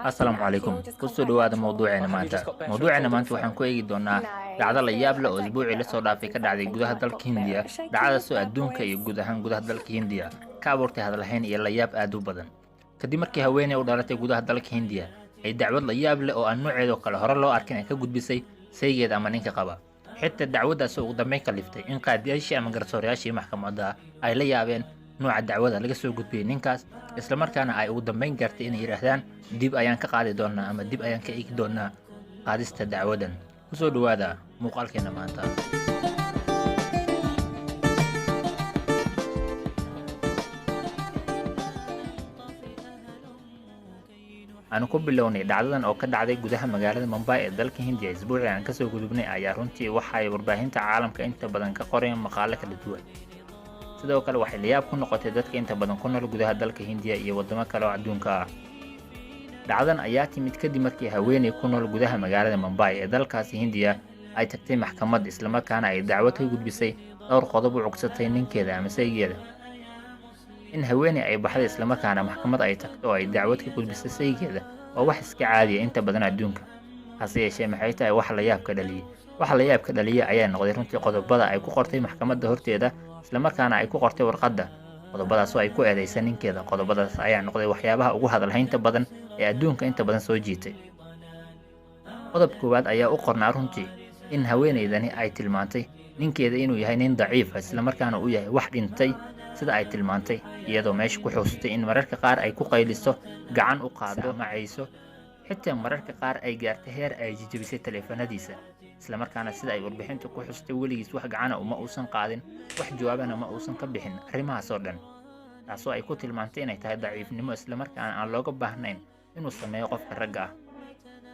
السلام عليكم kusoo dhawaada mawduuceena maanta waxaan ku eegi doonaa dhacdo la yaab leh oo isbuucii la soo dhaafay ka dhacday gudaha dalka Hindiya dhacdaasoo adduunka iyo guud ahaan gudaha dalka Hindiya ka abuurtay hadalhayn iyo la yaab aad u badan kadib markii haweeney u dhalatay gudaha dalka Hindiya ay dacwad la yaab leh oo aan nooceedo kale hore loo arkin ay ka gudbisay saygeeda ama ninka qaba xitaa dacwadaas ugu dambeyn ka liftay in qaadiyaashii ama garsoorayaashii maxkamadda ay la yaabeen nooca dacwada laga soo gudbiyay ninkaas isla markaana ay ugu dambeyn gaartay inay yiraahdaan dib ayaan ka qaadi doonaa ama dib ayaan ka eegi doonaa qaadista dacwadan kusoo dhawaada muuqaalkeena maanta aan ku bilownay dhacdadan oo ka dhacday gudaha magaalada Mumbai ee dalka Hindiya isbuucii aan ka soo gudubnay ayaa runtii waxa ay warbaahinta caalamka inta badan ka qoreen maqaalo kala duwan sidoo kale waxay la yaab ku noqotay dadka inta badan ku nool gudaha dalka Hindiya iyo wadamo kale oo adduunka ah dhacdadan ayaa timid kadib markii haweeney ku nool gudaha magaalada Mumbai ee dalkaasi Hindiya ay tagtay maxkamad isla markaana ay dacwad ka gudbisay dhowr qodob u codsatay ninkeeda ama saygeeda in haweeney ay baxday isla markaana maxkamad ay tagto oo ay dacwad ka gudbisay saygeeda oo wax iska caadi ah inta badan adduunka hase yeeshee maxay tahay wax la yaab ka dhaliyay ayaa noqday runtii qodobada ay ku qortay maxkamadda horteeda isla markaana ay ku qortay warqadda qodobadaas oo ay ku eedeysay ninkeeda qodobadaas ayaa noqday waxyaabaha ugu hadalhaynta badan ee adduunka inta badan soo jiitay qodob koowaad ayaa u qornaa runtii in haweeneydani ay tilmaantay ninkeeda inuu yahay nin daciif ah isla markaana uu yahay wax dhintay sida ay tilmaantay iyadoo meesha ku xuustay in mararka qaar ay ku qayliso gacan u qaado macayso xitaa mararka qaar ay gaartay heer ay jijibisay taleefanadiisa isla markaana sida ay warbixintu ku xustay weligiis wax gacana uma uusan qaadin wax jawaabana ma uusan ka bixin arrimahaas oo dhan taasoo ay ku tilmaantay inay tahay daciifnimo isla markaana aan looga baahnayn inuu sameeyo qofka ragga ah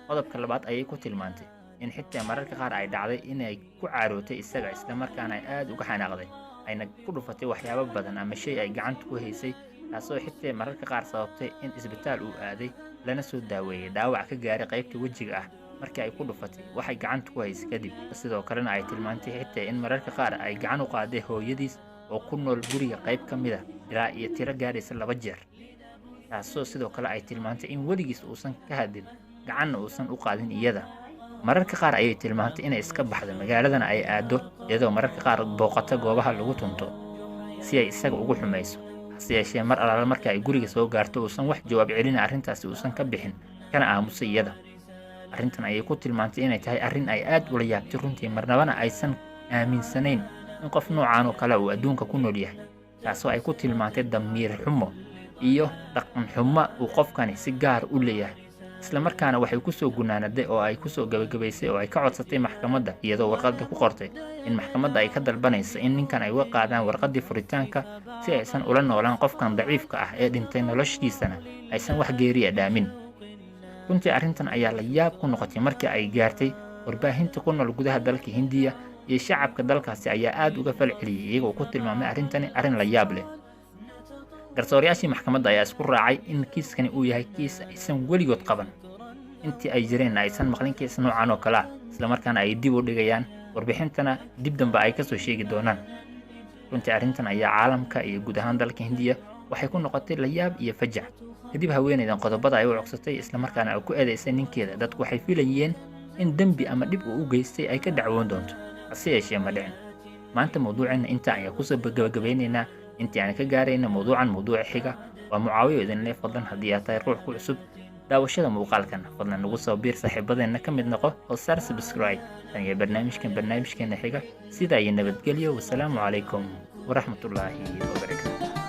qodobka labaad ayay ku tilmaantay in xitaa mararka qaar ay dhacday inay ku caarootay isaga isla markaana ay aad uga xanaaqday ayna ku dhufatay waxyaabo badan ama shay ay gacanta ku haysay taasoo xitaa mararka qaar sababtay in isbitaal uu aaday lana soo daaweeyay dhaawac ka gaaray qaybta wejiga ah markii ay ku dhufatay waxay gacanta ku haysay kadib sidoo kalena ay tilmaantay xitaa in mararka qaar ay gacan u qaaday hooyadiis oo ku nool guriga qayb ka mid ah ilaa iyo tiro gaaraysa 2 jeer taasoo sidoo kale ay tilmaantay in weligiis uusan ka hadin gacanna uusan u qaadin iyada mararka qaar ayay tilmaantay inay iska baxdo magaaladana ay aado iyadoo mararka qaar booqato goobaha lagu tunto si ay isaga ugu xumayso hase yeeshee mar alaala marka ay guriga soo gaarto uusan wax jawaab celin arrintaasi uusan ka bixin kana aamusay iyada arrintan ayay ku tilmaantay inay tahay arrin ay aad ula yaabtay runtii marnabana aysan aaminsanayn in qof noocaan oo kale uu adduunka ku nool yahay taasoo ay ku tilmaantay damiir xumo iyo dhaqan xumo uu qofkani si gaar u leeyahay isla markaana waxay ku soo gunaanaday oo ay ku soo gabagabaysay oo ay ka codsatay maxkamadda iyadoo warqadda ku qortay in maxkamadda ay ka dalbanayso in ninkan ay uga qaadaan warqaddii furitaanka si aysan ula noolaan qofkan daciifka ah ee dhintay noloshiisana aysan wax geeriya dhaamin runtii arrintan ayaa la yaab ku noqotay markii ay gaartay warbaahinta ku nool gudaha dalka Hindiya iyo shacabka dalkaasi ayaa aad uga falceliyay iyagoo ku tilmaamay arrintani arrin la yaab leh garsoorayaashii maxkamadda ayaa isku raacay in kiiskani uu yahay kiis aysan weligood qaban intii ay jireen aysan maqlin kiis noocan oo kale ah isla markaana ay dib u dhigayaan warbixintana dib dambe ay ka soo sheegi doonaan runtii arrintan ayaa caalamka iyo guud ahaan dalka Hindiya waxay ku noqotay la yaab iyo fajac kadib haweeneydan qodobada ay u codsatay isla markaana ay ku eedeysay ninkeeda dadku waxay filayeen in dambi ama dhib uu u geystay ay ka dacwoon doonto hase yeeshee ma dhicin maanta mawduuceena inta ayaan kusoo gabagabeynaynaa intii aan ka gaarayna mawduuca xiga waa Mucaawiyo idin leh fadlan haddii aad tahay ruux ku cusub daawashada muuqaalkan fadlan nagu soo biir saaxiibadeena ka mid noqo oo saar subscribe tan iyo barnaamijkeena xiga sida ay nabadgelyo wassalaamu calaykum waraxmatullaahi wabarakaatuh